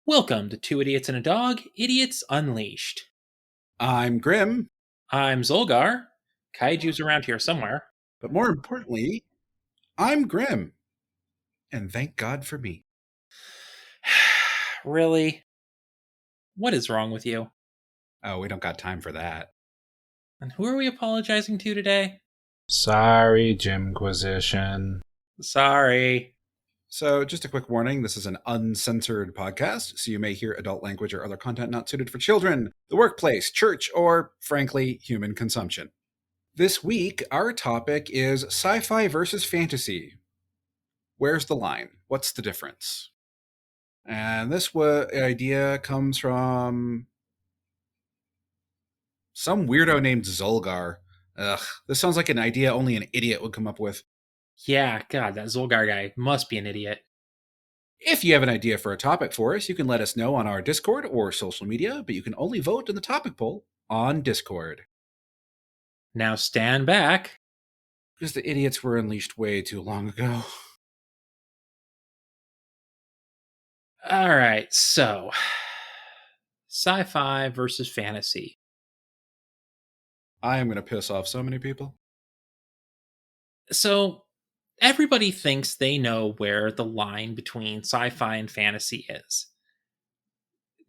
Welcome to Two Idiots and a Dog, Idiots Unleashed. I'm Grimm, I'm Zolgar. Kaiju's around here somewhere. but more importantly, I'm Grimm. And thank God for me. Really? What is wrong with you? Oh, we don't got time for that. And who are we apologizing to today? Sorry, Jimquisition. Sorry. So, just a quick warning, this is an uncensored podcast, so you may hear adult language or other content not suited for children, the workplace, church, or, frankly, human consumption. This week, our topic is sci-fi versus fantasy. Where's the line? What's the difference? And this idea comes from some weirdo named Zolgar. Ugh, this sounds like an idea only an idiot would come up with. Yeah, God, that Zolgar guy must be an idiot. If you have an idea for a topic for us, you can let us know on our Discord or social media, but you can only vote in the topic poll on Discord. Now stand back. Because the idiots were unleashed way too long ago. Alright, so sci-fi versus fantasy. I am going to piss off so many people. So, everybody thinks they know where the line between sci-fi and fantasy is.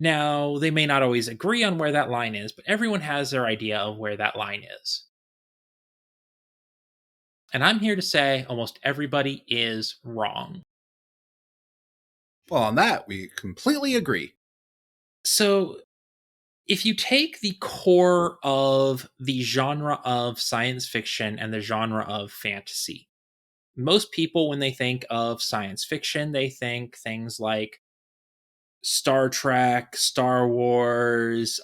Now, they may not always agree on where that line is, but everyone has their idea of where that line is. And I'm here to say almost everybody is wrong. Well, on that, we completely agree. So, if you take the core of the genre of science fiction and the genre of fantasy, most people, when they think of science fiction, they think things like Star Trek, Star Wars,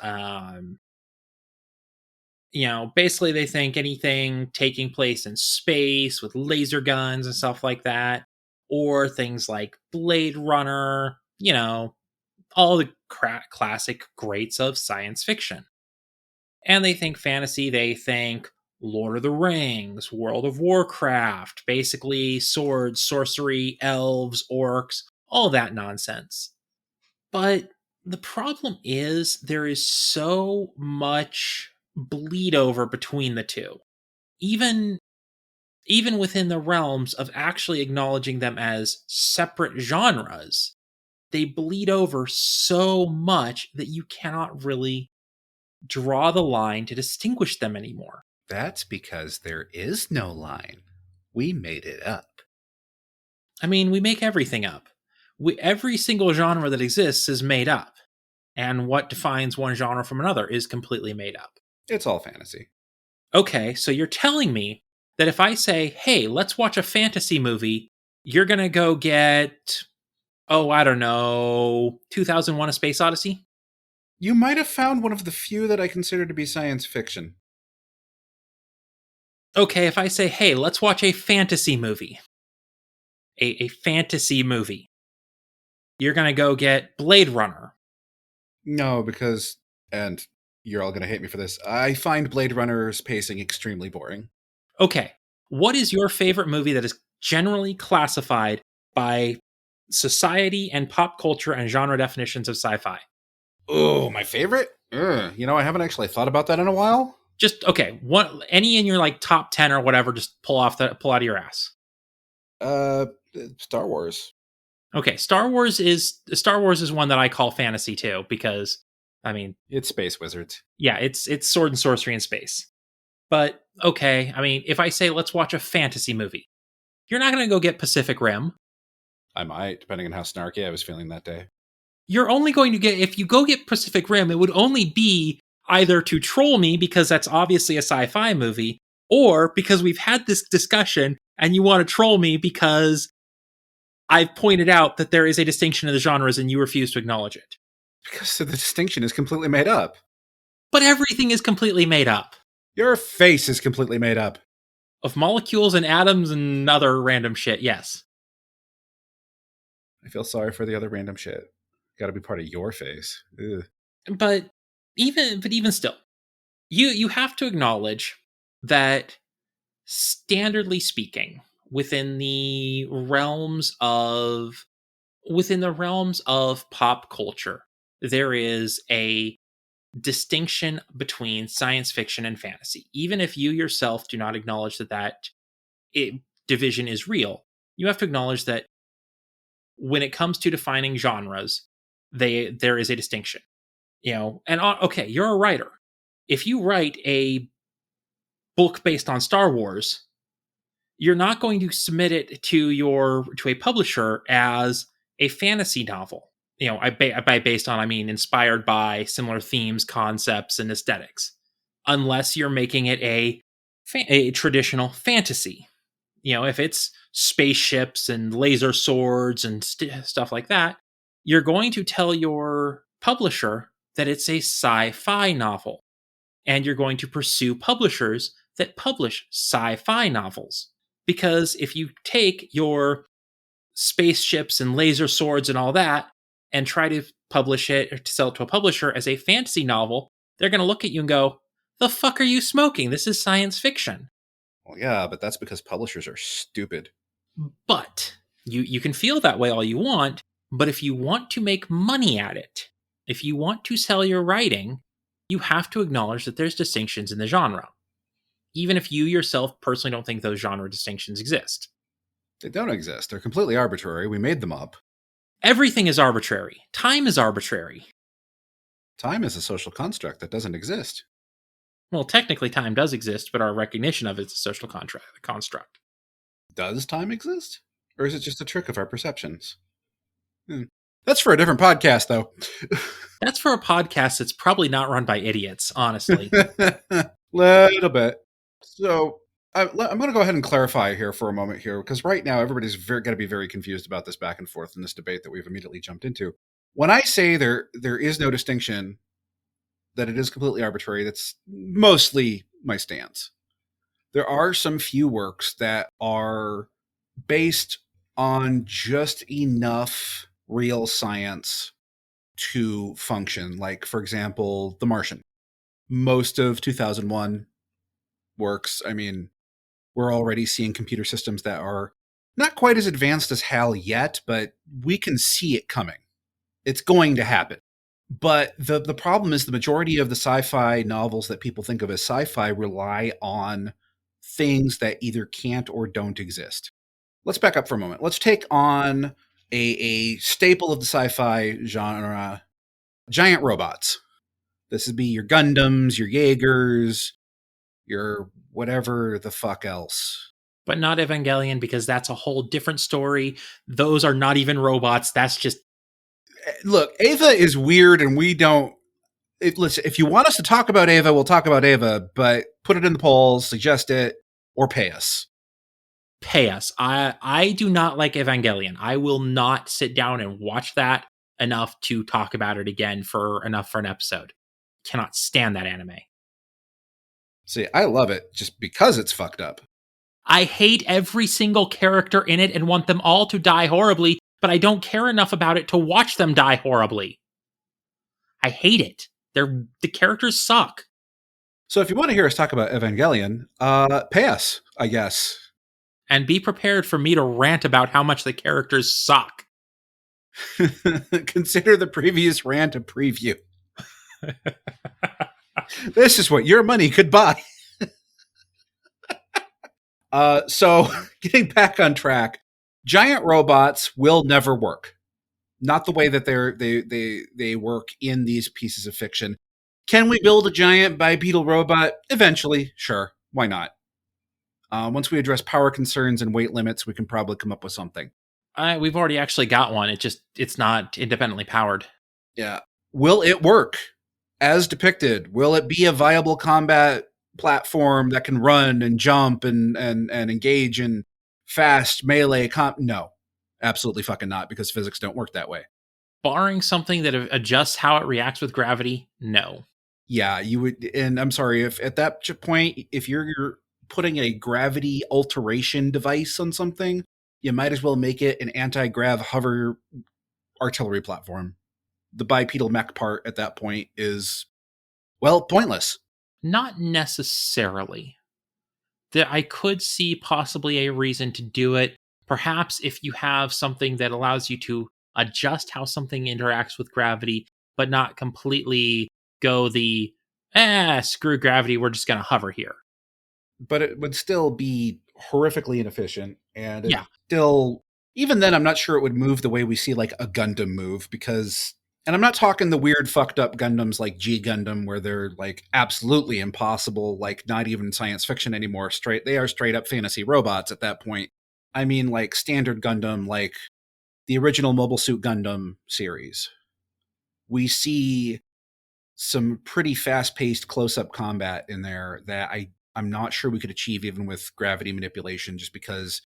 basically they think anything taking place in space with laser guns and stuff like that, or things like Blade Runner, all the classic greats of science fiction. And they think fantasy, they think Lord of the Rings, World of Warcraft, basically swords, sorcery, elves, orcs, all that nonsense. But the problem is there is so much bleed over between the two. Even within the realms of actually acknowledging them as separate genres, they bleed over so much that you cannot really draw the line to distinguish them anymore. That's because there is no line. We made it up. I mean, we make everything up. Every single genre that exists is made up. And what defines one genre from another is completely made up. It's all fantasy. Okay, so you're telling me that if I say, hey, let's watch a fantasy movie, you're going to go get, I don't know, 2001 A Space Odyssey? You might have found one of the few that I consider to be science fiction. Okay, if I say, hey, let's watch a fantasy movie. A fantasy movie. You're going to go get Blade Runner. No, because, and you're all going to hate me for this, I find Blade Runner's pacing extremely boring. Okay, what is your favorite movie that is generally classified by society and pop culture and genre definitions of sci-fi? Oh, my favorite? I haven't actually thought about that in a while. Just, okay, any in your like top 10 or whatever, just pull out of your ass. Star Wars. Okay, Star Wars is one that I call fantasy too, because I mean, it's space wizards. Yeah, it's sword and sorcery in space. But okay, I mean, if I say let's watch a fantasy movie, you're not going to go get Pacific Rim. I might, depending on how snarky I was feeling that day. You're only going to get, if you go get Pacific Rim, it would only be either to troll me because that's obviously a sci-fi movie, or because we've had this discussion and you want to troll me because I've pointed out that there is a distinction in the genres and you refuse to acknowledge it. Because the distinction is completely made up. But everything is completely made up. Your face is completely made up. Of molecules and atoms and other random shit, yes. I feel sorry for the other random shit. Gotta be part of your face. Ugh. But even still, you have to acknowledge that, standardly speaking, within the realms of Within the realms of pop culture, there is a distinction between science fiction and fantasy. Even if you yourself do not acknowledge that division is real, you have to acknowledge that when it comes to defining genres, there is a distinction. And okay, you're a writer. If you write a book based on Star Wars, you're not going to submit it to a publisher as a fantasy novel. By based on, I mean inspired by similar themes, concepts, and aesthetics, unless you're making it a traditional fantasy. If it's spaceships and laser swords and stuff like that, you're going to tell your publisher that it's a sci-fi novel, and you're going to pursue publishers that publish sci-fi novels. Because if you take your spaceships and laser swords and all that and try to publish it or to sell it to a publisher as a fantasy novel, they're going to look at you and go, "The fuck are you smoking? This is science fiction." Well, yeah, but that's because publishers are stupid. But you can feel that way all you want, but if you want to make money at it, if you want to sell your writing, you have to acknowledge that there's distinctions in the genre, even if you yourself personally don't think those genre distinctions exist. They don't exist. They're completely arbitrary. We made them up. Everything is arbitrary. Time is arbitrary. Time is a social construct that doesn't exist. Well, technically time does exist, but our recognition of it is a social construct. Does time exist? Or is it just a trick of our perceptions? That's for a different podcast, though. That's for a podcast that's probably not run by idiots, honestly. Little bit. So I'm going to go ahead and clarify here for a moment here, because right now everybody's going to be very confused about this back and forth in this debate that we've immediately jumped into. When I say there is no distinction, that it is completely arbitrary, that's mostly my stance. There are some few works that are based on just enough real science to function. Like, for example, The Martian. Most of 2001 works, I mean, we're already seeing computer systems that are not quite as advanced as HAL yet, but we can see it coming. It's going to happen. But the problem is the majority of the sci-fi novels that people think of as sci-fi rely on things that either can't or don't exist. Let's back up for a moment. Let's take on a staple of the sci-fi genre, giant robots. This would be your Gundams, your Jaegers, your whatever the fuck else. But not Evangelion, because that's a whole different story. Those are not even robots. That's just... Look, Ava is weird, and we don't... Listen, if you want us to talk about Ava, we'll talk about Ava, but put it in the polls, suggest it, or pay us. Pay us. I do not like Evangelion. I will not sit down and watch that enough to talk about it again for an episode. Cannot stand that anime. See, I love it just because it's fucked up. I hate every single character in it and want them all to die horribly, but I don't care enough about it to watch them die horribly. I hate it. The characters suck. So if you want to hear us talk about Evangelion, pay us, I guess. And be prepared for me to rant about how much the characters suck. Consider the previous rant a preview. This is what your money could buy. So getting back on track, giant robots will never work. Not the way that they work in these pieces of fiction. Can we build a giant bipedal robot? Eventually, sure. Why not? Once we address power concerns and weight limits, we can probably come up with something. We've already actually got one. It's not independently powered. Yeah. Will it work as depicted? Will it be a viable combat platform that can run and jump and engage in fast melee No, absolutely fucking not, because physics don't work that way. Barring something that adjusts how it reacts with gravity, no. Yeah, you would. And I'm sorry, if at that point, if you're putting a gravity alteration device on something, you might as well make it an anti-grav hover artillery platform. The bipedal mech part at that point is, well, pointless. Not necessarily. I could see possibly a reason to do it. Perhaps if you have something that allows you to adjust how something interacts with gravity, but not completely go the, screw gravity, we're just going to hover here. But it would still be horrifically inefficient. And it Yeah. still, even then, I'm not sure it would move the way we see like a Gundam move because, and I'm not talking the weird fucked up Gundams like G Gundam where they're like absolutely impossible, like not even science fiction anymore. They are straight up fantasy robots at that point. I mean, like standard Gundam, like the original Mobile Suit Gundam series. We see some pretty fast-paced close-up combat in there that I'm not sure we could achieve even with gravity manipulation, just because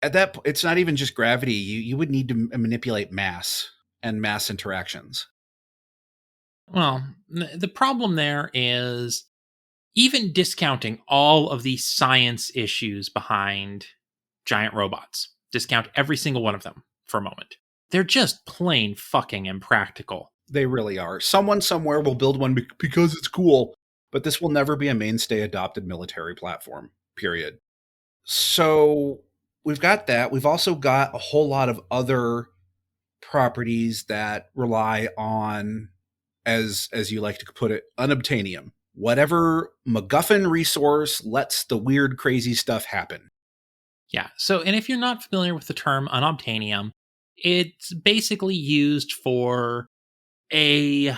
at that point it's not even just gravity. You would need to manipulate mass and mass interactions. Well, the problem there is even discounting all of the science issues behind giant robots, discount every single one of them for a moment. They're just plain fucking impractical. They really are. Someone somewhere will build one because it's cool, but this will never be a mainstay adopted military platform, period. So we've got that. We've also got a whole lot of other properties that rely on, as you like to put it, unobtainium. Whatever MacGuffin resource lets the weird, crazy stuff happen. Yeah. So, and if you're not familiar with the term unobtainium, it's basically used for a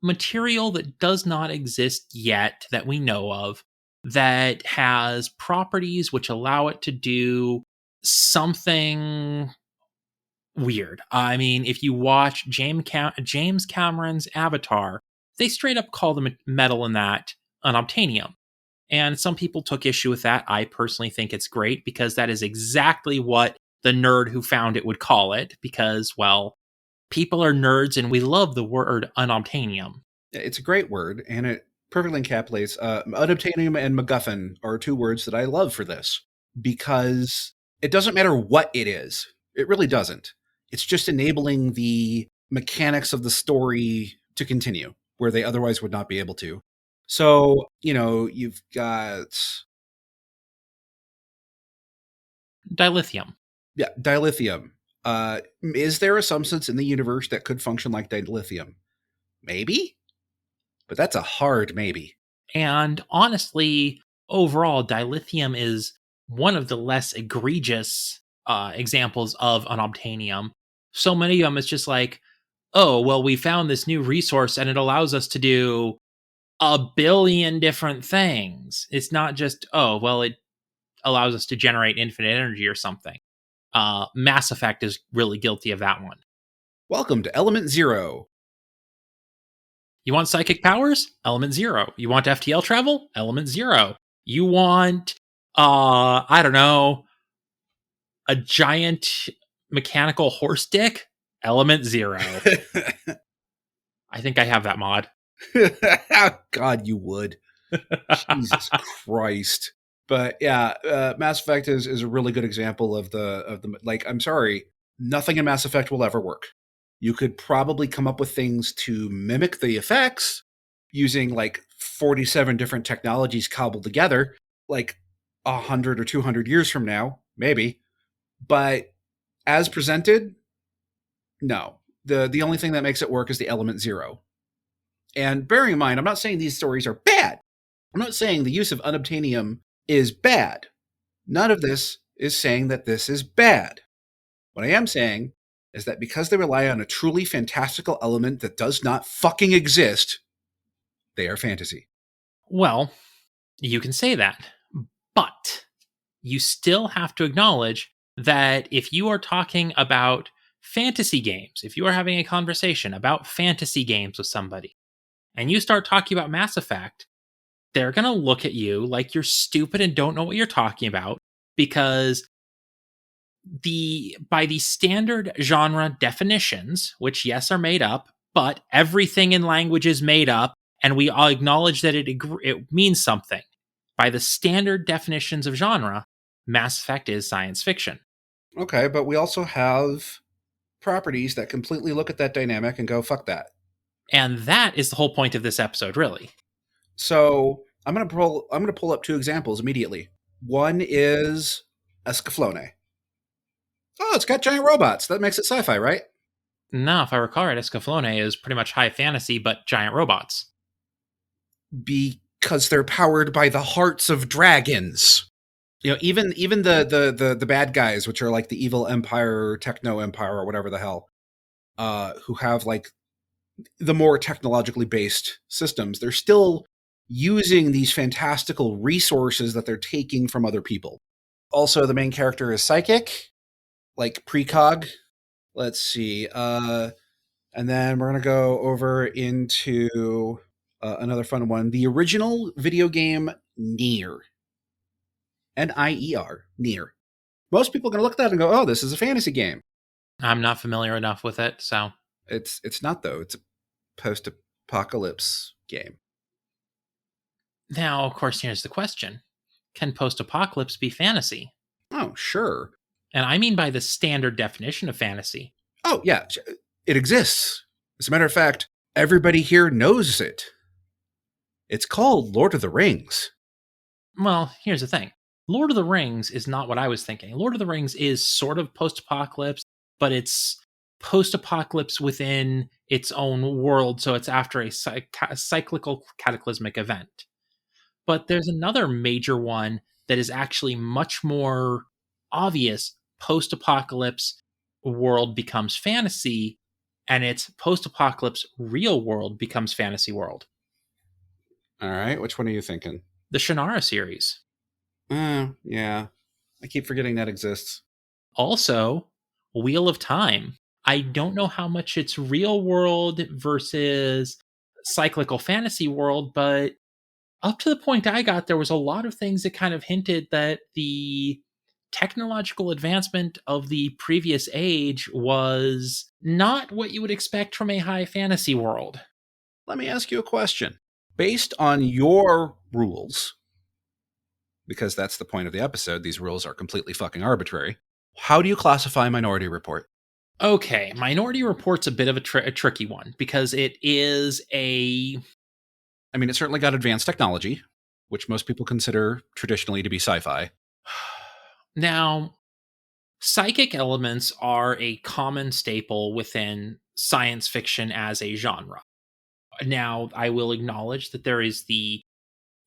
material that does not exist yet that we know of that has properties which allow it to do something weird. I mean, if you watch James Cameron's Avatar, they straight up call the metal in that unobtainium. And some people took issue with that. I personally think it's great because that is exactly what the nerd who found it would call it because, well, people are nerds and we love the word unobtainium. It's a great word, and it perfectly encapsulates. Unobtainium and MacGuffin are two words that I love for this because it doesn't matter what it is. It really doesn't. It's just enabling the mechanics of the story to continue where they otherwise would not be able to. So, you've got Dilithium. Yeah, dilithium. Is there a substance in the universe that could function like dilithium? Maybe, but that's a hard maybe. And honestly, overall, dilithium is one of the less egregious examples of unobtainium. So many of them, it's just like, oh, well, we found this new resource and it allows us to do a billion different things. It's not just, oh, well, it allows us to generate infinite energy or something. Mass Effect is really guilty of that one. Welcome to Element Zero. You want psychic powers? Element 0. You want FTL travel? Element 0. You want, I don't know, a giant mechanical horse dick? Element 0. I think I have that mod. God, you would. Jesus Christ. But yeah, Mass Effect is a really good example of the like, I'm sorry, nothing in Mass Effect will ever work. You could probably come up with things to mimic the effects using like 47 different technologies cobbled together, like 100 or 200 years from now, maybe. But as presented, no. The only thing that makes it work is the element 0. And bearing in mind, I'm not saying these stories are bad. I'm not saying the use of unobtainium is bad. None of this is saying that this is bad. What I am saying is that because they rely on a truly fantastical element that does not fucking exist, they are fantasy. Well, you can say that, but you still have to acknowledge that if you are talking about fantasy games, if you are having a conversation about fantasy games with somebody, and you start talking about Mass Effect, they're going to look at you like you're stupid and don't know what you're talking about because by the standard genre definitions, which yes are made up, but everything in language is made up, and we all acknowledge that it means something. By the standard definitions of genre, Mass Effect is science fiction. Okay, but we also have properties that completely look at that dynamic and go, fuck that. And that is the whole point of this episode, really. So I'm gonna pull up two examples immediately. One is Escaflowne. Oh, it's got giant robots. That makes it sci-fi, right? No, if I recall right, Escaflowne is pretty much high fantasy, but giant robots. Because they're powered by the hearts of dragons. Even the bad guys, which are like the evil empire, techno empire, or whatever the hell, who have like the more technologically based systems, they're still using these fantastical resources that they're taking from other people. Also, the main character is psychic, like precog. Let's see. And then we're going to go over into another fun one. The original video game Nier. Nier. Nier. Most people are going to look at that and go, oh, this is a fantasy game. I'm not familiar enough with it, so. It's not, though. It's a post-apocalypse game. Now, of course, here's the question. Can post-apocalypse be fantasy? Oh, sure. And I mean by the standard definition of fantasy. Oh, yeah. It exists. As a matter of fact, everybody here knows it. It's called Lord of the Rings. Well, here's the thing. Lord of the Rings is not what I was thinking. Lord of the Rings is sort of post-apocalypse, but it's post-apocalypse within its own world, so it's after a cyclical cataclysmic event. But there's another major one that is actually much more obvious. Post-apocalypse world becomes fantasy, and its post-apocalypse real world becomes fantasy world. All right, which one are you thinking? The Shannara series. Yeah. I keep forgetting that exists. Also, Wheel of Time. I don't know how much it's real world versus cyclical fantasy world, but up to the point I got, there was a lot of things that kind of hinted that the technological advancement of the previous age was not what you would expect from a high fantasy world. Let me ask you a question. Based on your rules, because that's the point of the episode, these rules are completely fucking arbitrary, how do you classify Minority Report? Okay, Minority Report's a bit of a tricky one, because it is a... I mean, it certainly got advanced technology, which most people consider traditionally to be sci-fi. Now, psychic elements are a common staple within science fiction as a genre. Now, I will acknowledge that there is the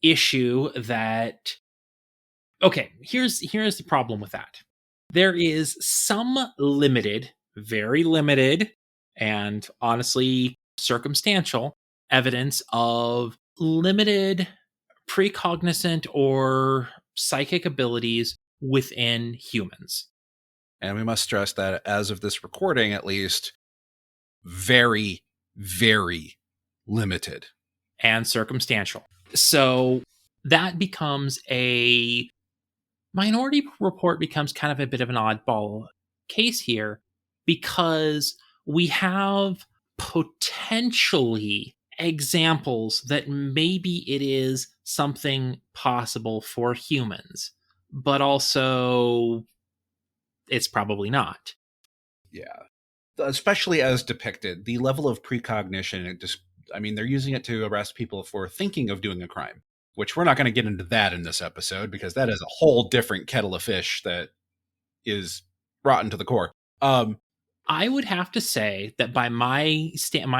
issue that... Okay, here's the problem with that. There is some limited, very limited, and honestly circumstantial evidence of limited precognizant or psychic abilities within humans. And we must stress that as of this recording, at least, very, very limited. And circumstantial. So that becomes a... Minority Report becomes kind of a bit of an oddball case here, because we have potentially examples that maybe it is something possible for humans, but also it's probably not. Yeah. Especially as depicted, the level of precognition, they're using it to arrest people for thinking of doing a crime, which we're not going to get into that in this episode, because that is a whole different kettle of fish that is rotten to the core. I would have to say that by my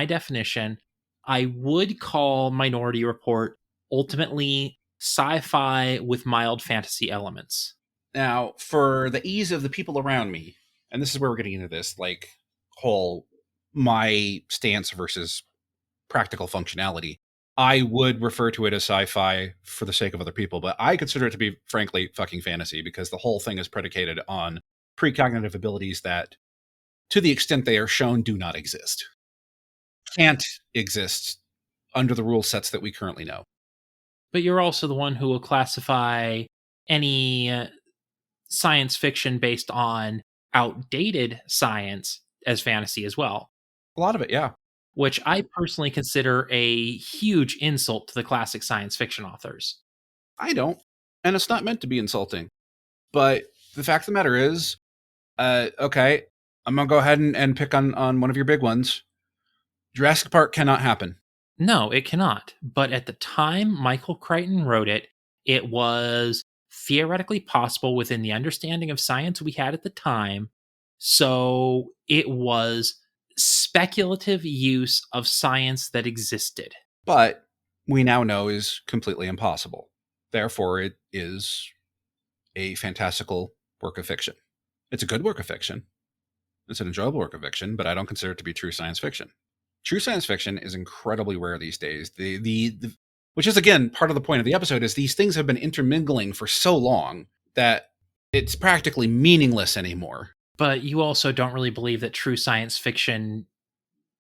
definition, I would call Minority Report ultimately sci-fi with mild fantasy elements. Now, for the ease of the people around me, and this is where we're getting into this, like, whole my stance versus practical functionality, I would refer to it as sci-fi for the sake of other people, but I consider it to be, frankly, fucking fantasy, because the whole thing is predicated on precognitive abilities that, to the extent they are shown, do not exist. Can't exist under the rule sets that we currently know. But you're also the one who will classify any science fiction based on outdated science as fantasy as well. A lot of it, yeah. Which I personally consider a huge insult to the classic science fiction authors. I don't. And it's not meant to be insulting. But the fact of the matter is, okay, I'm going to go ahead and pick on one of your big ones. Jurassic Park cannot happen. No, it cannot. But at the time Michael Crichton wrote it, it was theoretically possible within the understanding of science we had at the time So it was speculative use of science that existed. But we now know is completely impossible. Therefore, it is a fantastical work of fiction. It's a good work of fiction. It's an enjoyable work of fiction, but I don't consider it to be true science fiction. True science fiction is incredibly rare these days. Which is, again, part of the point of the episode, is these things have been intermingling for so long that it's practically meaningless anymore. But you also don't really believe that true science fiction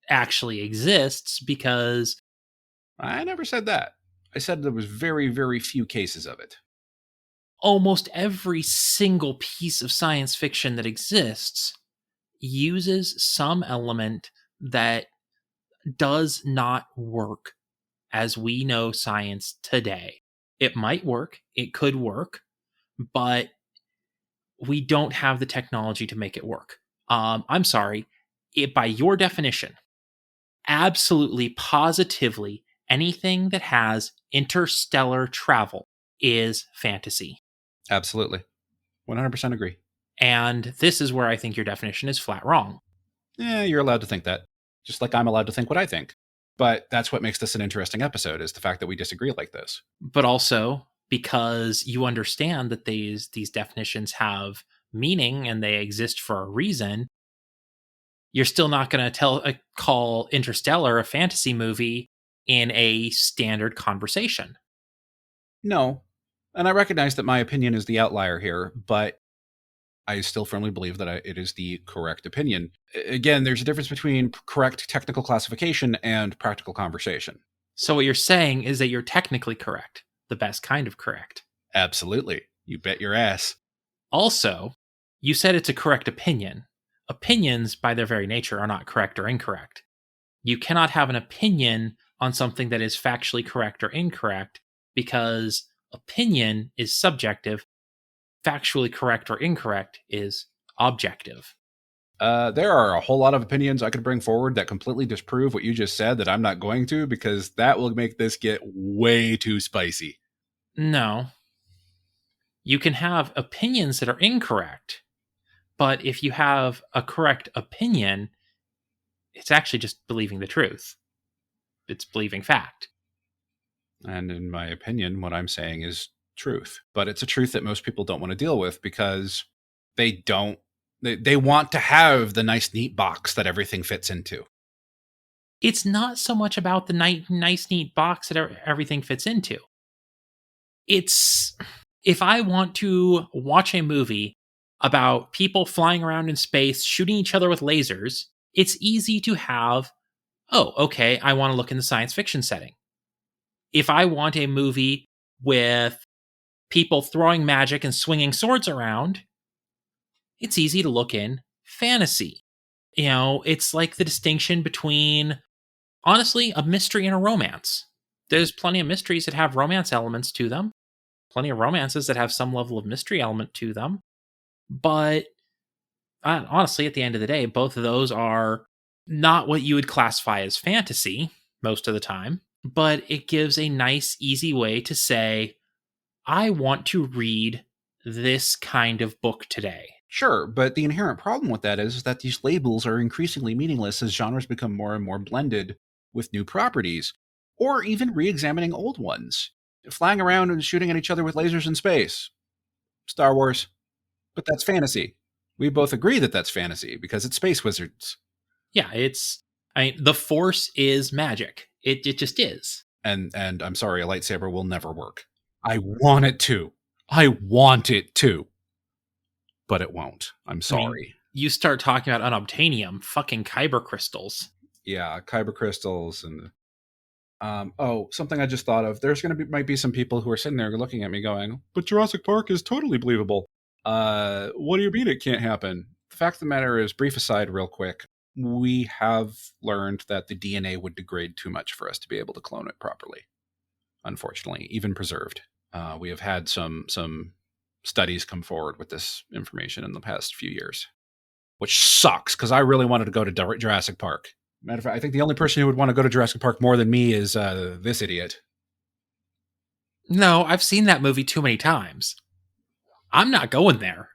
actually exists, because I never said that. I said there was very, very few cases of it. almost every single piece of science fiction that exists uses some element that does not work as we know science today. It might work, it could work, but we don't have the technology to make it work. I'm sorry, by your definition, absolutely positively anything that has interstellar travel is fantasy. Absolutely. 100% agree. And this is where I think your definition is flat wrong. Yeah, you're allowed to think that. Just like I'm allowed to think what I think. But that's what makes this an interesting episode, is the fact that we disagree like this. But also because you understand that these definitions have meaning and they exist for a reason, you're still not going to call Interstellar a fantasy movie in a standard conversation. No. And I recognize that my opinion is the outlier here, but I still firmly believe that it is the correct opinion. Again, there's a difference between correct technical classification and practical conversation. So what you're saying is that you're technically correct, the best kind of correct. Absolutely. You bet your ass. Also, you said it's a correct opinion. Opinions, by their very nature, are not correct or incorrect. You cannot have an opinion on something that is factually correct or incorrect, because opinion is subjective. Factually correct or incorrect is objective. There are a whole lot of opinions I could bring forward that completely disprove what you just said that I'm not going to, because that will make this get way too spicy. No. You can have opinions that are incorrect, but if you have a correct opinion, it's actually just believing the truth. It's believing fact. And in my opinion, what I'm saying is truth. But it's a truth that most people don't want to deal with, because they want to have the nice, neat box that everything fits into. It's not so much about the nice, neat box that everything fits into. It's, if I want to watch a movie about people flying around in space, shooting each other with lasers, it's easy to have, oh, okay, I want to look in the science fiction setting. If I want a movie with people throwing magic and swinging swords around, it's easy to look in fantasy. You know, it's like the distinction between, honestly, a mystery and a romance. There's plenty of mysteries that have romance elements to them, plenty of romances that have some level of mystery element to them. But honestly, at the end of the day, both of those are not what you would classify as fantasy most of the time, but it gives a nice, easy way to say, I want to read this kind of book today. Sure, but the inherent problem with that is that these labels are increasingly meaningless as genres become more and more blended with new properties, or even re-examining old ones. Flying around and shooting at each other with lasers in space. Star Wars. But that's fantasy. We both agree that that's fantasy, because it's space wizards. Yeah, the Force is magic. It just is. And I'm sorry, a lightsaber will never work. I want it to. I want it to. But it won't. I'm sorry. I mean, you start talking about unobtainium, fucking kyber crystals. Yeah, kyber crystals and something I just thought of. There's might be some people who are sitting there looking at me going, "But Jurassic Park is totally believable." What do you mean it can't happen? The fact of the matter is, brief aside real quick, we have learned that the DNA would degrade too much for us to be able to clone it properly. Unfortunately, even preserved. We have had some studies come forward with this information in the past few years, which sucks, because I really wanted to go to Jurassic Park. Matter of fact, I think the only person who would want to go to Jurassic Park more than me is this idiot. No, I've seen that movie too many times. I'm not going there.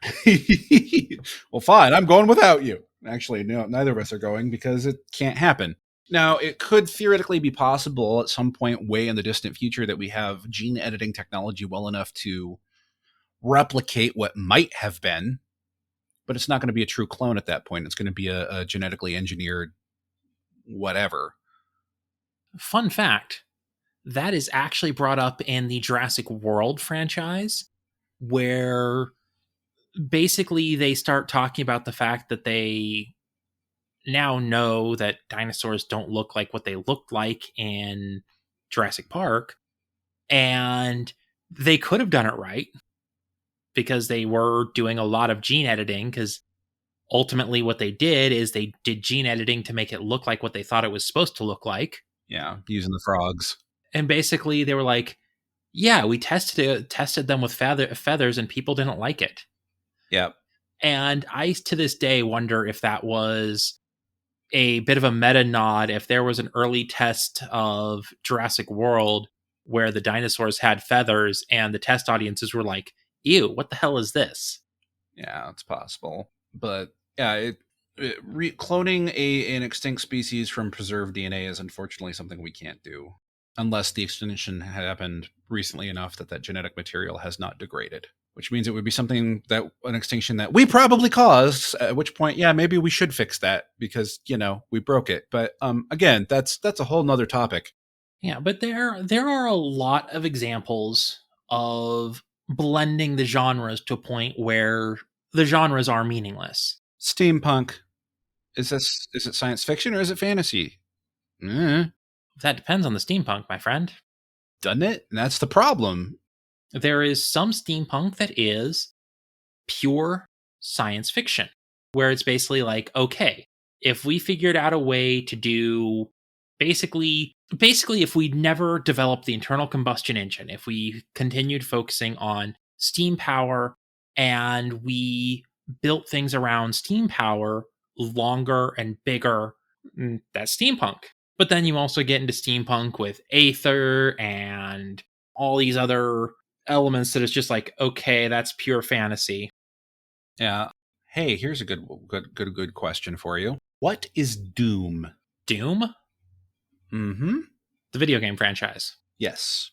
Well, fine. I'm going without you. Actually, no, neither of us are going because it can't happen. Now, it could theoretically be possible at some point way in the distant future that we have gene editing technology well enough to replicate what might have been, but it's not going to be a true clone at that point. It's going to be a genetically engineered whatever. Fun fact, that is actually brought up in the Jurassic World franchise, where basically they start talking about the fact that they now know that dinosaurs don't look like what they looked like in Jurassic Park, and they could have done it right because they were doing a lot of gene editing, because ultimately what they did is they did gene editing to make it look like what they thought it was supposed to look like. Yeah, using the frogs. And basically they were like, yeah, we tested them with feathers and people didn't like it. Yep. And I, to this day, wonder if that was a bit of a meta nod, if there was an early test of Jurassic World where the dinosaurs had feathers and the test audiences were like, ew, what the hell is this? Yeah, it's possible. But yeah, cloning an extinct species from preserved DNA is unfortunately something we can't do unless the extinction happened recently enough that genetic material has not degraded, which means it would be something that an extinction that we probably caused, at which point, yeah, maybe we should fix that because, we broke it. But again, that's a whole nother topic. Yeah, but there are a lot of examples of blending the genres to a point where the genres are meaningless. Steampunk. Is it science fiction or is it fantasy? That depends on the steampunk, my friend. Doesn't it? And that's the problem. There is some steampunk that is pure science fiction, where it's basically like, okay, if we figured out a way to do basically if we never developed the internal combustion engine, if we continued focusing on steam power and we built things around steam power longer and bigger, that's steampunk. But then you also get into steampunk with aether and all these other elements that it's just like, okay, that's pure fantasy. Yeah. Hey, here's a good question for you. What is Doom? Doom? Mm-hmm. The video game franchise. Yes.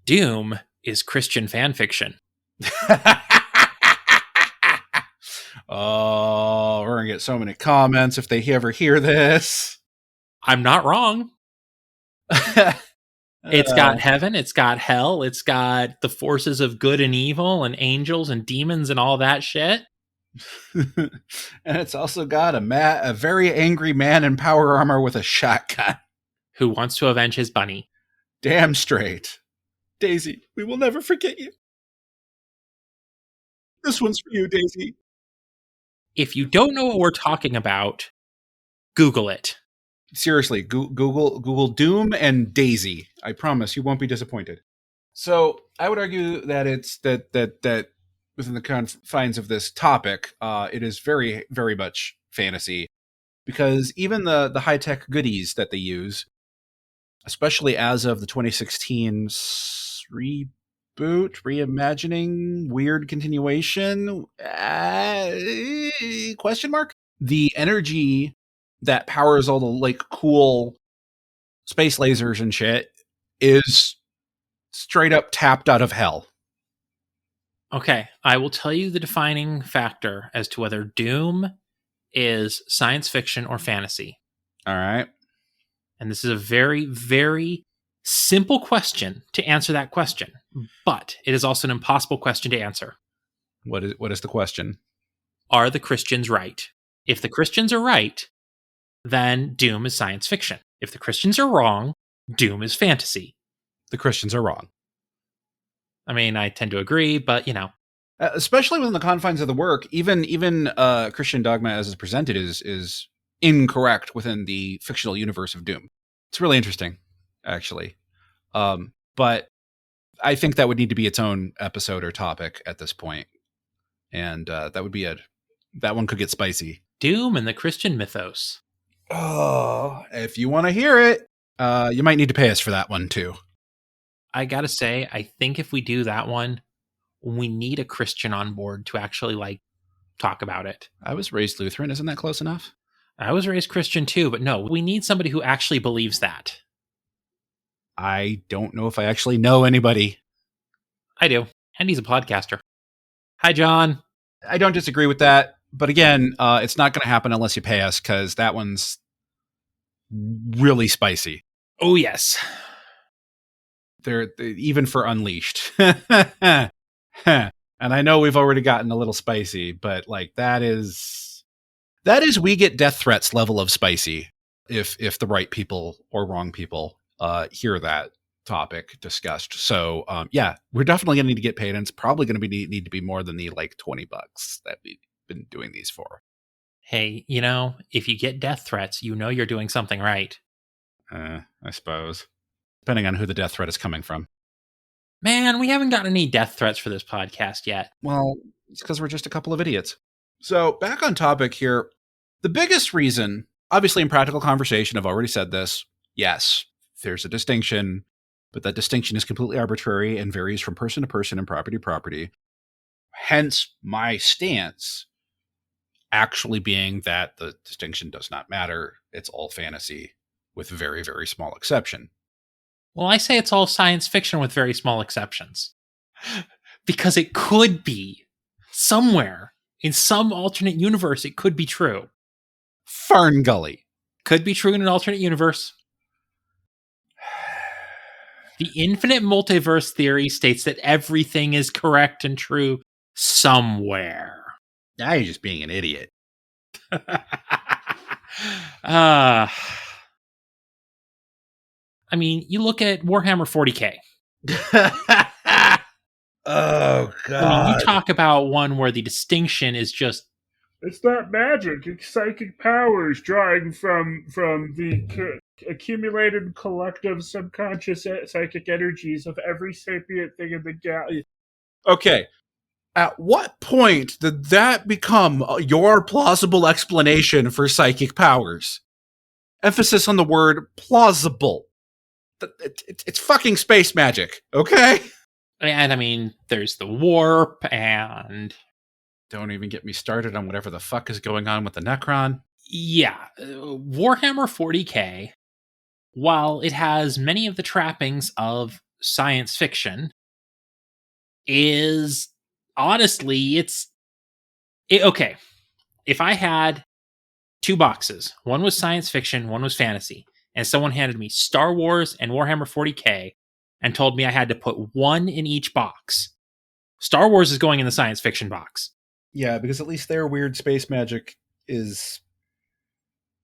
Doom is Christian fan fiction. Oh, we're gonna get so many comments if they ever hear this. I'm not wrong. It's got heaven, it's got hell, it's got the forces of good and evil and angels and demons and all that shit. And it's also got a very angry man in power armor with a shotgun who wants to avenge his bunny. Damn straight. Daisy, we will never forget you. This one's for you, Daisy. If you don't know what we're talking about, Google it. Seriously, Google Doom and Daisy. I promise you won't be disappointed. So I would argue that it's that within the confines of this topic, it is very, very much fantasy, because even the high-tech goodies that they use, especially as of the 2016 reboot, reimagining, weird continuation, question mark? The energy that powers all the cool space lasers and shit is straight up tapped out of hell. Okay, I will tell you the defining factor as to whether Doom is science fiction or fantasy. All right. And this is a very, very simple question to answer that question, but it is also an impossible question to answer. What is the question? Are the Christians right? If the Christians are right, then Doom is science fiction. If the Christians are wrong, Doom is fantasy. The Christians are wrong. I mean, I tend to agree, but especially within the confines of the work, even Christian dogma as it's presented is incorrect within the fictional universe of Doom. It's really interesting, actually. But I think that would need to be its own episode or topic at this point. And that would be it. That one could get spicy. Doom and the Christian mythos. Oh, if you want to hear it, you might need to pay us for that one too. I gotta say, I think if we do that one, we need a Christian on board to actually like talk about it. I was raised Lutheran. Isn't that close enough? I was raised Christian too, but no, we need somebody who actually believes that. I don't know if I actually know anybody. I do. And he's a podcaster. Hi, John. I don't disagree with that. But again, it's not going to happen unless you pay us, because that one's really spicy. Oh, yes. They're even for Unleashed. And I know we've already gotten a little spicy, but like that is we get death threats level of spicy if the right people or wrong people hear that topic discussed. So yeah, we're definitely going to need to get paid, and it's probably going to need to be more than the like $20 that we've been doing these for. Hey, if you get death threats, you're doing something right. I suppose, depending on who the death threat is coming from. Man, we haven't gotten any death threats for this podcast yet. Well, it's because we're just a couple of idiots. So back on topic here, the biggest reason, obviously in practical conversation, I've already said this. Yes, there's a distinction, but that distinction is completely arbitrary and varies from person to person and property to property. Hence my stance actually being that the distinction does not matter. It's all fantasy with very, very small exception. Well, I say it's all science fiction with very small exceptions. Because it could be somewhere in some alternate universe, it could be true. Fern Gully. Could be true in an alternate universe. The infinite multiverse theory states that everything is correct and true somewhere. Now you're just being an idiot. I mean, you look at Warhammer 40K. Oh, God. I mean, you talk about one where the distinction is just... It's not magic. It's psychic powers drawing from the accumulated collective subconscious psychic energies of every sapient thing in the galaxy. Okay. At what point did that become your plausible explanation for psychic powers? Emphasis on the word plausible. It's fucking space magic, okay? And I mean, there's the warp, and... Don't even get me started on whatever the fuck is going on with the Necron. Yeah, Warhammer 40K, while it has many of the trappings of science fiction, is... honestly, okay. If I had two boxes, one was science fiction, one was fantasy, and someone handed me Star Wars and Warhammer 40K and told me I had to put one in each box, Star Wars is going in the science fiction box. Yeah, because at least their weird space magic is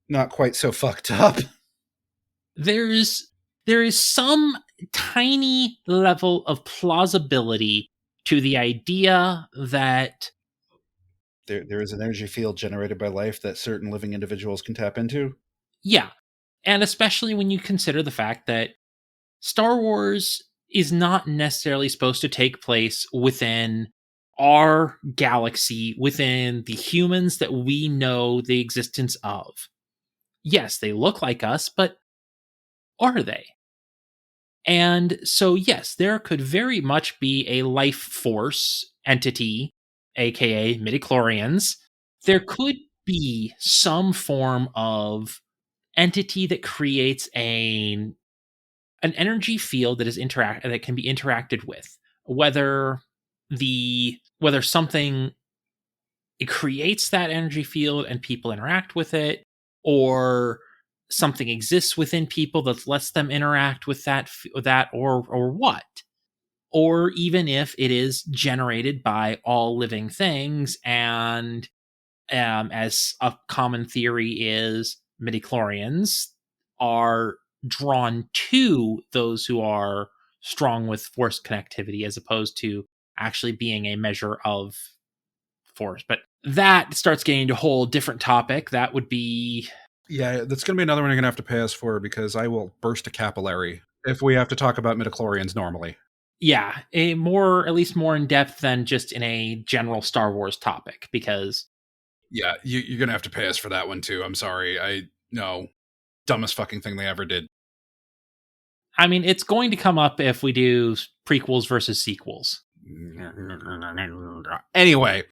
not quite so fucked up. There is some tiny level of plausibility to the idea that there is an energy field generated by life that certain living individuals can tap into. Yeah. And especially when you consider the fact that Star Wars is not necessarily supposed to take place within our galaxy, within the humans that we know the existence of. Yes, they look like us, but are they? And so, yes, there could very much be a life force entity, aka midichlorians. There could be some form of entity that creates an energy field that is that can be interacted with. Whether something it creates that energy field and people interact with it, or something exists within people that lets them interact with that or what, or even if it is generated by all living things, and as a common theory is, midichlorians are drawn to those who are strong with force connectivity as opposed to actually being a measure of force. But that starts getting into a whole different topic. That would be... Yeah, that's going to be another one you're going to have to pay us for, because I will burst a capillary if we have to talk about midichlorians normally. Yeah, at least more in depth than just in a general Star Wars topic, because... Yeah, you're going to have to pay us for that one too. I'm sorry. No. Dumbest fucking thing they ever did. I mean, it's going to come up if we do prequels versus sequels. Anyway,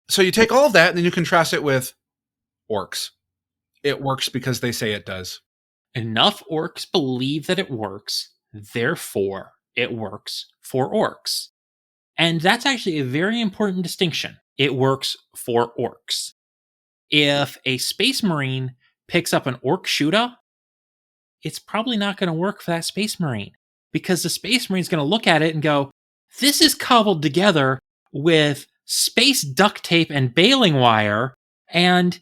so you take all of that and then you contrast it with orcs. It works because they say it does. Enough orcs believe that it works, therefore it works for orcs. And that's actually a very important distinction. It works for orcs. If a space marine picks up an orc shooter, it's probably not going to work for that space marine, because the space marine is going to look at it and go, this is cobbled together with space duct tape and baling wire, and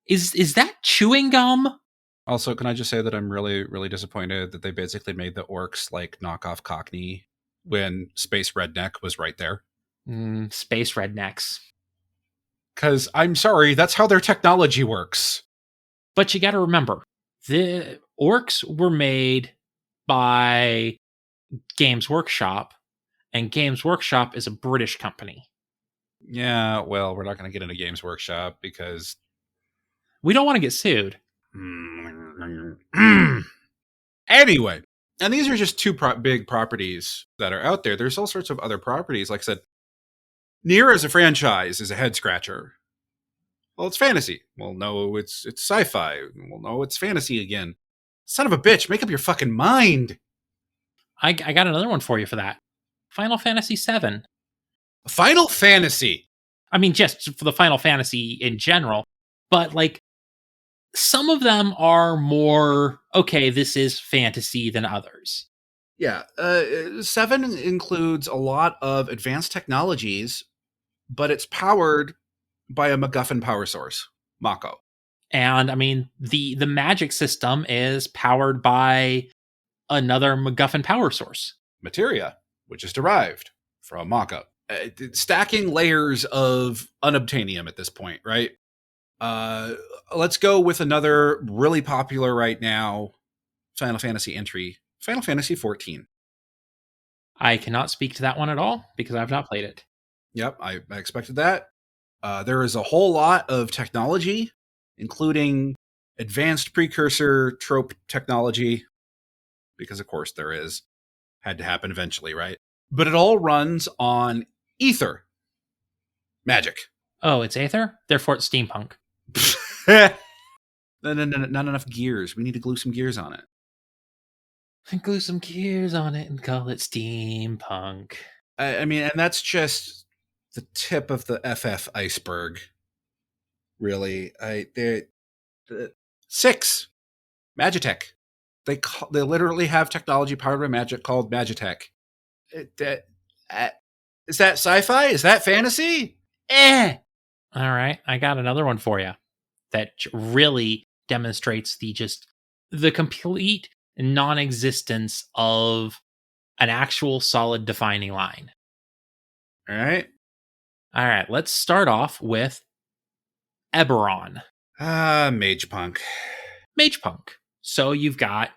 is that chewing gum? Also, can I just say that I'm really, really disappointed that they basically made the orcs like knockoff Cockney when Space Redneck was right there. Space rednecks. Because I'm sorry, that's how their technology works. But you got to remember, the orcs were made by Games Workshop, and Games Workshop is a British company. Yeah, well, we're not going to get into Games Workshop because we don't want to get sued. Anyway, and these are just two big properties that are out there. There's all sorts of other properties. Like I said, Nier as a franchise is a head scratcher. Well, it's fantasy. Well, no, it's sci-fi. Well, no, it's fantasy again. Son of a bitch, make up your fucking mind. I got another one for you for that. Final Fantasy VII. Final Fantasy. I mean, just for the Final Fantasy in general. But, like, some of them are more, okay, this is fantasy than others. Yeah. 7 includes a lot of advanced technologies, but it's powered by a MacGuffin power source, Mako. And, I mean, the magic system is powered by another MacGuffin power source. Materia, which is derived from Mako. Stacking layers of unobtainium at this point, right? Let's go with another really popular right now Final Fantasy entry, Final Fantasy XIV. I cannot speak to that one at all because I've not played it. Yep, I expected that. There is a whole lot of technology, including advanced precursor trope technology, because of course there is. Had to happen eventually, right? But it all runs on ether. Magic. Oh, it's Aether? Therefore it's steampunk. No, not enough gears. We need to glue some gears on it. Glue some gears on it and call it steampunk. I mean, and that's just the tip of the FF iceberg. Really, the 6 Magitech. They literally have technology powered by magic called Magitech. Is that sci-fi? Is that fantasy? All right, I got another one for you that really demonstrates the complete non-existence of an actual solid defining line. All right, let's start off with Eberron. Mage punk. So you've got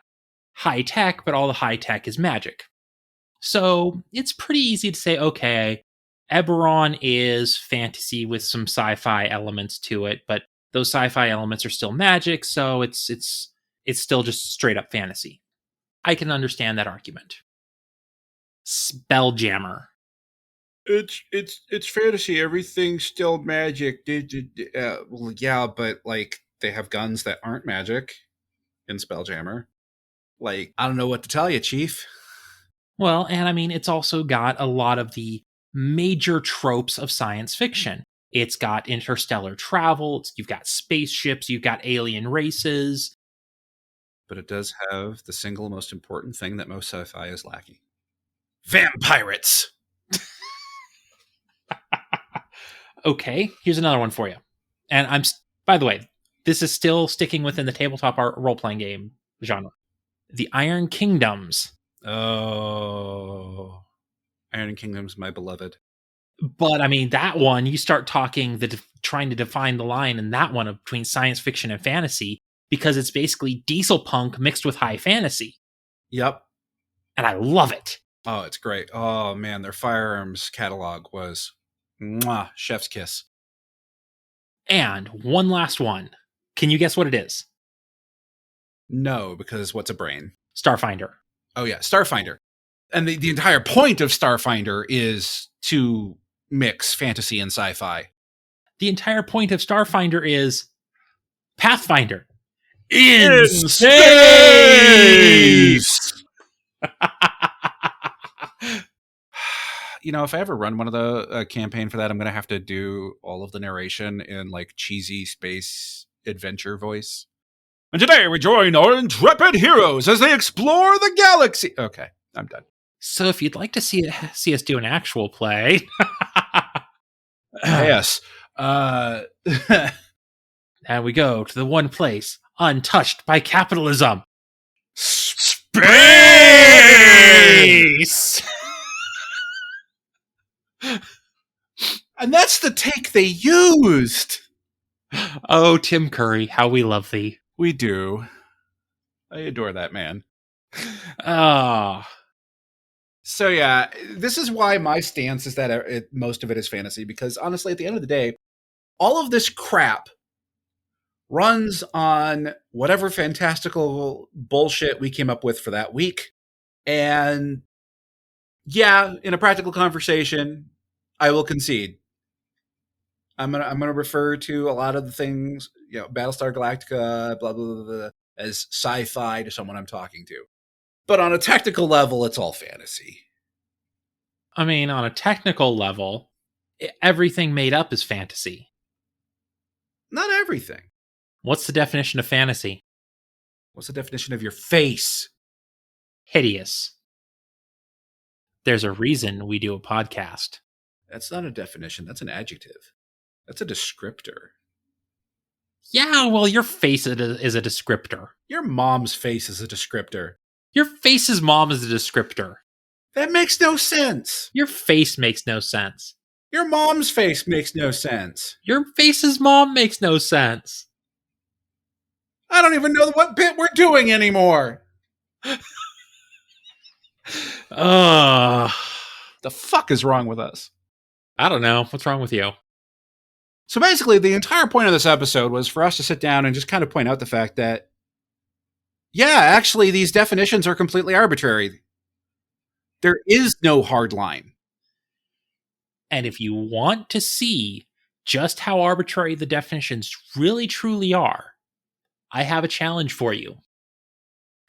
high tech, but all the high tech is magic. So it's pretty easy to say, okay, Eberron is fantasy with some sci-fi elements to it, but those sci-fi elements are still magic, so it's still just straight up fantasy. I can understand that argument. Spelljammer. It's fantasy. Everything's still magic. Well, yeah, but like they have guns that aren't magic in Spelljammer. Like, I don't know what to tell you, Chief. Well, and I mean, it's also got a lot of the major tropes of science fiction. It's got interstellar travel, you've got spaceships, you've got alien races. But it does have the single most important thing that most sci-fi is lacking. Vampirates! Okay, here's another one for you. And by the way, this is still sticking within the tabletop role-playing game genre. The Iron Kingdoms. Oh, Iron Kingdom's my beloved. But I mean, that one, you start talking trying to define the line in that one between science fiction and fantasy, because it's basically diesel punk mixed with high fantasy. Yep. And I love it. Oh, it's great. Oh man, their firearms catalog was chef's kiss. And one last one. Can you guess what it is? No, because what's a brain? Starfinder. Oh yeah, Starfinder. And the entire point of Starfinder is to mix fantasy and sci-fi. The entire point of Starfinder is Pathfinder. In space! You know, if I ever run one of the campaign for that, I'm going to have to do all of the narration in like cheesy space adventure voice. And today we join our intrepid heroes as they explore the galaxy. Okay, I'm done. So if you'd like to see us do an actual play... Yes. And we go to the one place untouched by capitalism. Space! And that's the take they used. Oh, Tim Curry, how we love thee. We do. I adore that man. Oh. So yeah, this is why my stance is that most of it is fantasy, because honestly, at the end of the day, all of this crap runs on whatever fantastical bullshit we came up with for that week. And yeah, in a practical conversation, I will concede. I'm gonna refer to a lot of the things, Battlestar Galactica, blah, blah, blah, blah, as sci-fi to someone I'm talking to. But on a technical level, it's all fantasy. I mean, on a technical level, everything made up is fantasy. Not everything. What's the definition of fantasy? What's the definition of your face? Hideous. There's a reason we do a podcast. That's not a definition. That's an adjective. That's a descriptor. Yeah, well, your face is a descriptor. Your mom's face is a descriptor. Your face's mom is a descriptor. That makes no sense. Your face makes no sense. Your mom's face makes no sense. Your face's mom makes no sense. I don't even know what bit we're doing anymore. The fuck is wrong with us? I don't know. What's wrong with you? So basically, the entire point of this episode was for us to sit down and just kind of point out the fact that, yeah, actually, these definitions are completely arbitrary. There is no hard line. And if you want to see just how arbitrary the definitions really truly are, I have a challenge for you.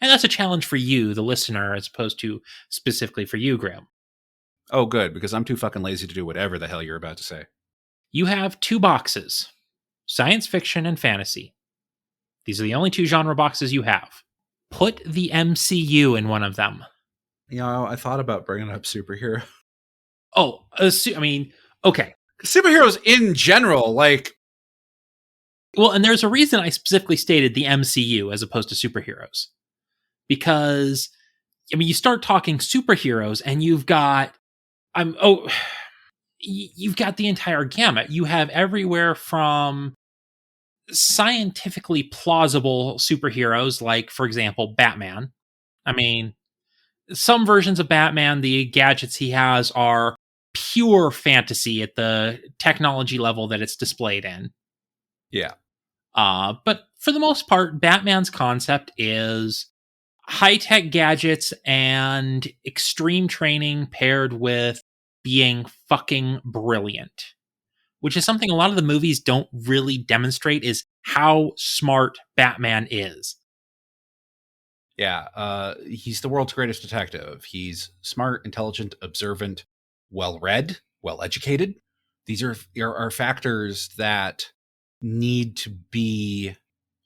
And that's a challenge for you, the listener, as opposed to specifically for you, Grimm. Oh, good, because I'm too fucking lazy to do whatever the hell you're about to say. You have two boxes, science fiction and fantasy. These are the only two genre boxes you have. Put the MCU in one of them. I thought about bringing up superhero. Oh, okay. Superheroes in general, like... Well, and there's a reason I specifically stated the MCU as opposed to superheroes. Because, you start talking superheroes and you've got... You've got the entire gamut. You have everywhere from scientifically plausible superheroes, like, for example, Batman. Some versions of Batman, the gadgets he has are pure fantasy at the technology level that it's displayed in. Yeah. But for the most part, Batman's concept is high-tech gadgets and extreme training paired with being fucking brilliant, which is something a lot of the movies don't really demonstrate, is how smart Batman is. Yeah, he's the world's greatest detective. He's smart, intelligent, observant, well-read, well-educated. These are factors that need to be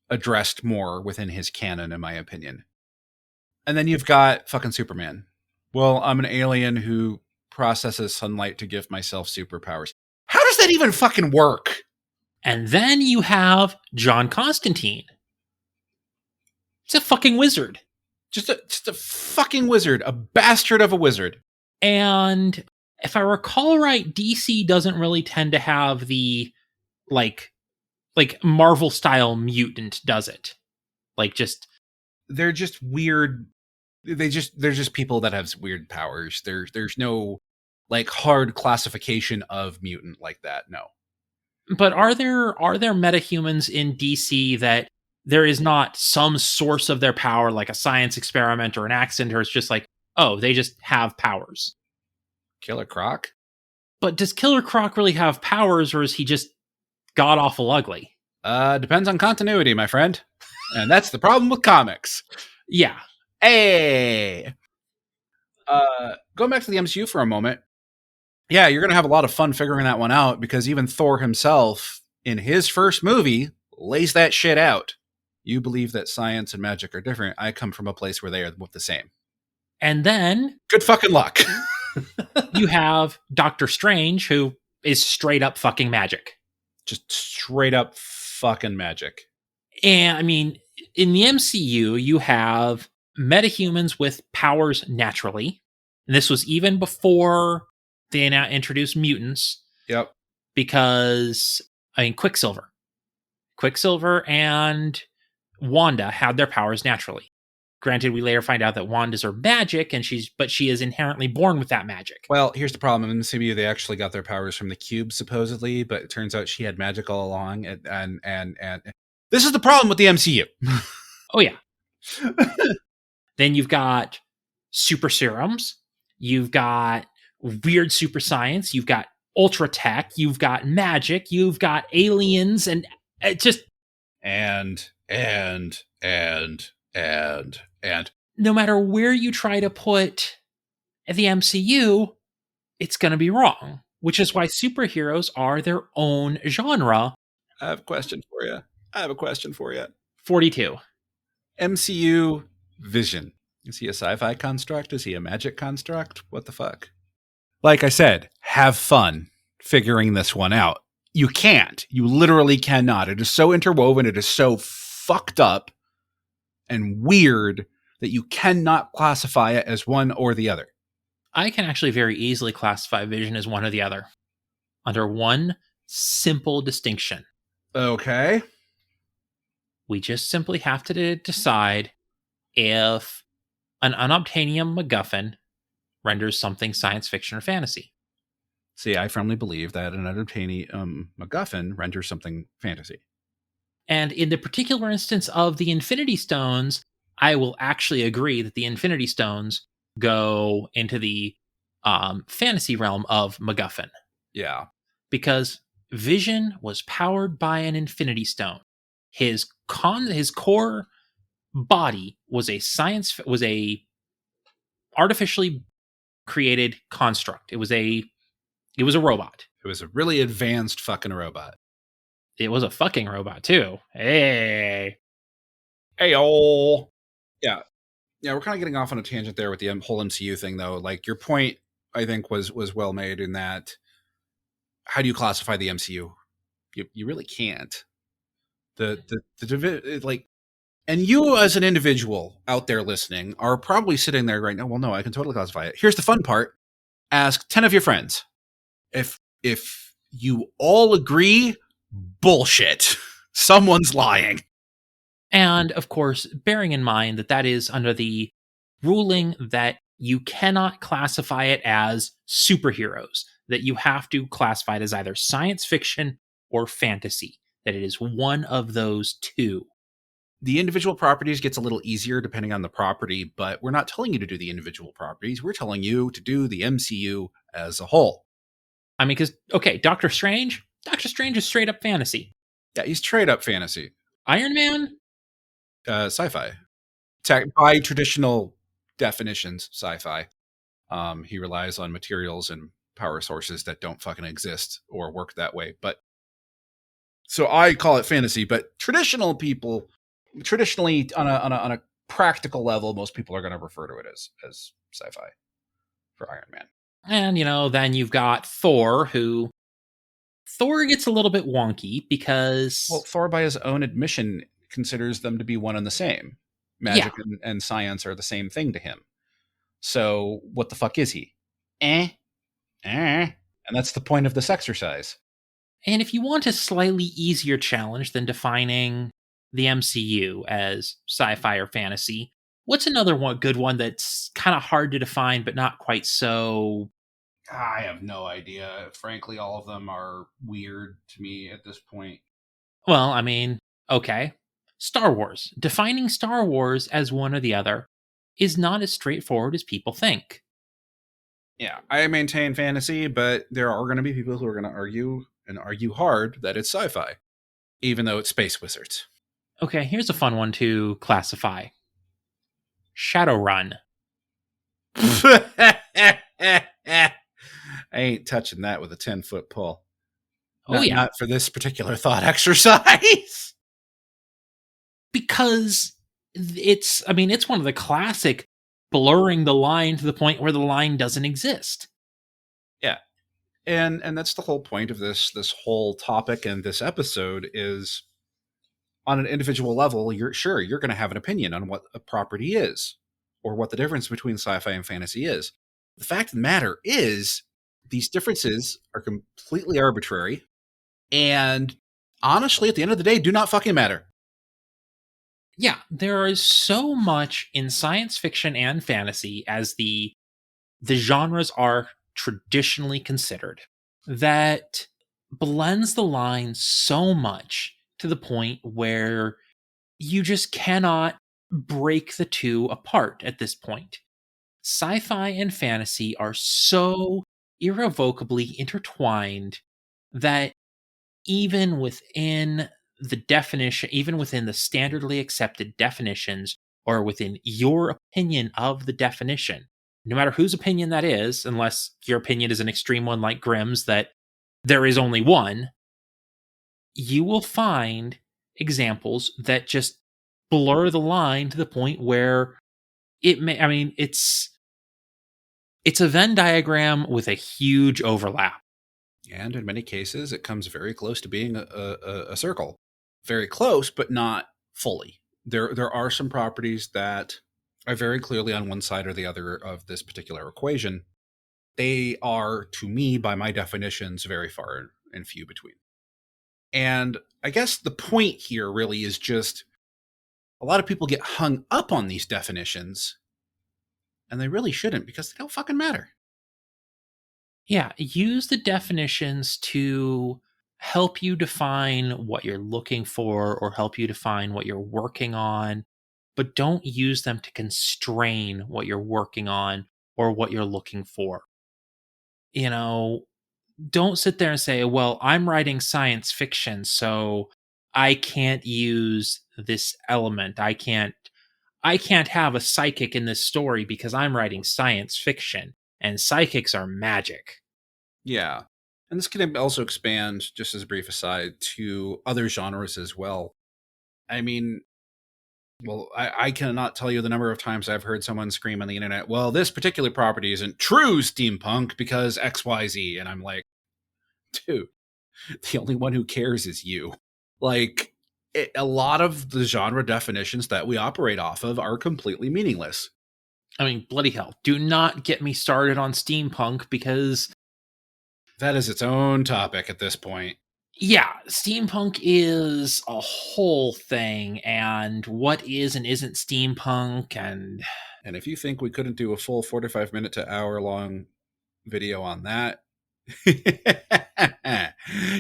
addressed more within his canon, in my opinion. And then you've got fucking Superman. Well, I'm an alien who processes sunlight to give myself superpowers. How does that even fucking work? And then you have John Constantine. He's a fucking wizard. Just a fucking wizard. A bastard of a wizard. And if I recall right, DC doesn't really tend to have the, like Marvel-style mutant, does it? They're just weird. They're just people that have weird powers. There's no hard classification of mutant like that. No. But are there metahumans in DC that there is not some source of their power, like a science experiment or an accident, or it's just like, Oh, they just have powers. Killer Croc? But does Killer Croc really have powers, or is he just god-awful ugly? Depends on continuity, my friend. And that's the problem with comics. Yeah. Hey! Going back to the MCU for a moment. Yeah, you're going to have a lot of fun figuring that one out, because even Thor himself, in his first movie, lays that shit out. You believe that science and magic are different. I come from a place where they are the same. And then Good fucking luck. you have Doctor Strange, who is straight up fucking magic. Just straight up fucking magic. And I mean, in the MCU, you have metahumans with powers naturally. And this was even before they now introduced mutants. Yep. Because, I mean, Quicksilver and Wanda had their powers naturally. Granted, we later find out that Wanda's are magic, but she is inherently born with that magic. Well, here's the problem. In the CBU, they actually got their powers from the cube, supposedly, but it turns out she had magic all along. And this is the problem with the MCU. Oh, yeah. Then you've got super serums. You've got weird super science. You've got ultra tech. You've got magic. You've got aliens. And it just... And no matter where you try to put the MCU, it's going to be wrong, which is why superheroes are their own genre. I have a question for you. 42. MCU Vision. Is he a sci-fi construct? Is he a magic construct? What the fuck? Like I said, have fun figuring this one out. You can't. You literally cannot. It is so interwoven. It is so fucked up and weird that you cannot classify it as one or the other. I can actually very easily classify Vision as one or the other under one simple distinction. Okay. We just simply have to decide if an unobtainium MacGuffin renders something science fiction or fantasy. See, I firmly believe that an unobtainium MacGuffin renders something fantasy. And in the particular instance of the Infinity Stones, I will actually agree that the Infinity Stones go into the fantasy realm of MacGuffin. Yeah. Because Vision was powered by an Infinity Stone. His core body was a artificially created construct. It was a robot. It was a really advanced fucking robot. It was a fucking robot too. Hey. Hey-oh. Yeah, we're kind of getting off on a tangent there with the whole MCU thing, though. Like, your point, I think, was well made in that, how do you classify the MCU? You really can't. Like, and you as an individual out there listening are probably sitting there right now, well, no, I can totally classify it. Here's the fun part. Ask 10 of your friends. If you all agree, bullshit. Someone's lying. And of course, bearing in mind that is under the ruling that you cannot classify it as superheroes, that you have to classify it as either science fiction or fantasy, that it is one of those two. The individual properties gets a little easier depending on the property, but we're not telling you to do the individual properties. We're telling you to do the MCU as a whole. I mean, because, okay, Doctor Strange is straight up fantasy. Yeah, he's straight up fantasy. Iron Man? Sci-fi. By traditional definitions, sci-fi. He relies on materials and power sources that don't fucking exist or work that way. But so I call it fantasy, but traditionally on a practical level, most people are going to refer to it as sci-fi for Iron Man. And, then you've got Thor, who... Thor gets a little bit wonky because... Well, Thor, by his own admission, considers them to be one and the same. Magic and science are the same thing to him. So what the fuck is he? And that's the point of this exercise. And if you want a slightly easier challenge than defining the MCU as sci-fi or fantasy, what's another good one that's kind of hard to define but not quite so... I have no idea. Frankly, all of them are weird to me at this point. Well, I mean, okay. Star Wars. Defining Star Wars as one or the other. is not as straightforward as people think. Yeah, I maintain fantasy, but there are going to be people who are going to argue and argue hard that it's sci-fi, even though it's space wizards. Okay, here's a fun one to classify. Shadowrun. I ain't touching that with a 10-foot pole. Not for this particular thought exercise. Because it's one of the classic blurring the line to the point where the line doesn't exist. Yeah. And that's the whole point of this whole topic and this episode is on an individual level, you're going to have an opinion on what a property is or what the difference between sci-fi and fantasy is. The fact of the matter is these differences are completely arbitrary and honestly, at the end of the day, do not fucking matter. Yeah, there is so much in science fiction and fantasy as the genres are traditionally considered that blends the line so much to the point where you just cannot break the two apart at this point. Sci-fi and fantasy are so irrevocably intertwined that even within the definition, even within the standardly accepted definitions, or within your opinion of the definition, no matter whose opinion that is, unless your opinion is an extreme one like Grimm's that there is only one, you will find examples that just blur the line to the point where it's a Venn diagram with a huge overlap. And in many cases, it comes very close to being a circle. Very close, but not fully. There are some properties that are very clearly on one side or the other of this particular equation. They are, to me, by my definitions, very far and few between. And I guess the point here really is just a lot of people get hung up on these definitions, and they really shouldn't because they don't fucking matter. Yeah, use the definitions to help you define what you're looking for or help you define what you're working on, but don't use them to constrain what you're working on or what you're looking for. Don't sit there and say, well, I'm writing science fiction, so I can't use this element. I can't have a psychic in this story because I'm writing science fiction and psychics are magic. Yeah. And this can also expand, just as a brief aside, to other genres as well. I mean, well, I cannot tell you the number of times I've heard someone scream on the internet, well, this particular property isn't true steampunk because XYZ. And I'm like, dude, the only one who cares is you. Like, a lot of the genre definitions that we operate off of are completely meaningless. I mean, bloody hell, do not get me started on steampunk because that is its own topic at this point. Yeah, steampunk is a whole thing, and what is and isn't steampunk, and if you think we couldn't do a full 45-minute to hour-long video on that,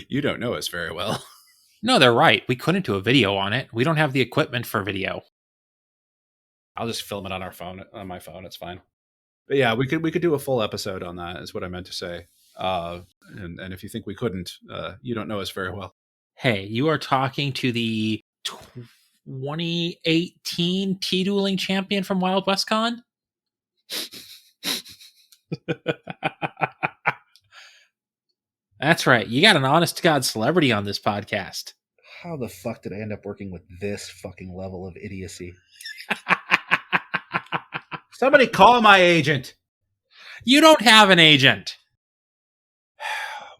you don't know us very well. No, they're right. We couldn't do a video on it. We don't have the equipment for video. I'll just film it on my phone. It's fine. But yeah, we could do a full episode on that, is what I meant to say. And if you think we couldn't, you don't know us very well. Hey, you are talking to the 2018 Tea-Dueling champion from Wild West Con? That's right. You got an honest-to-God celebrity on this podcast. How the fuck did I end up working with this fucking level of idiocy? Somebody call my agent. You don't have an agent.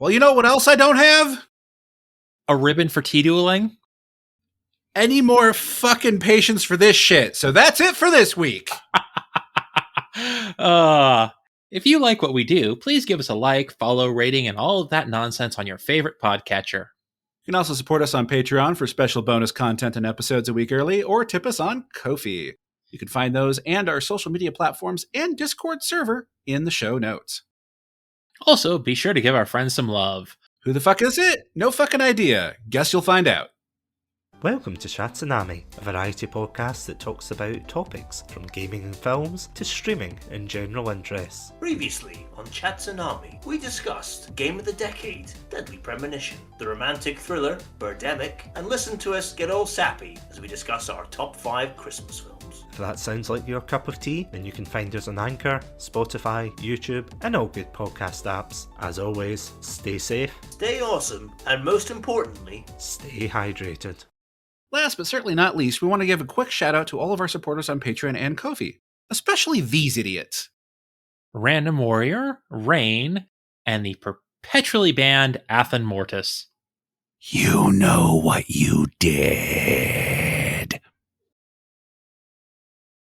Well, you know what else I don't have? A ribbon for tea-dueling? Any more fucking patience for this shit. So that's it for this week. If you like what we do, please give us a like, follow, rating, and all of that nonsense on your favorite podcatcher. You can also support us on Patreon for special bonus content and episodes a week early, or tip us on Ko-fi. You can find those and our social media platforms and Discord server in the show notes. Also, be sure to give our friends some love. Who the fuck is it? No fucking idea. Guess you'll find out. Welcome to Shatsunami, a variety podcast that talks about topics from gaming and films to streaming and general interests. Previously on Chatsunami, we discussed Game of the Decade, Deadly Premonition, the romantic thriller, Birdemic, and listen to us get all sappy as we discuss our top 5 Christmas films. If that sounds like your cup of tea, then you can find us on Anchor, Spotify, YouTube, and all good podcast apps. As always, stay safe, Stay awesome, and most importantly, stay hydrated. Last but certainly not least, we want to give a quick shout out to all of our supporters on Patreon and Ko-fi, especially these idiots. Random Warrior, Rain, and the perpetually banned Athen Mortis. You know what you did.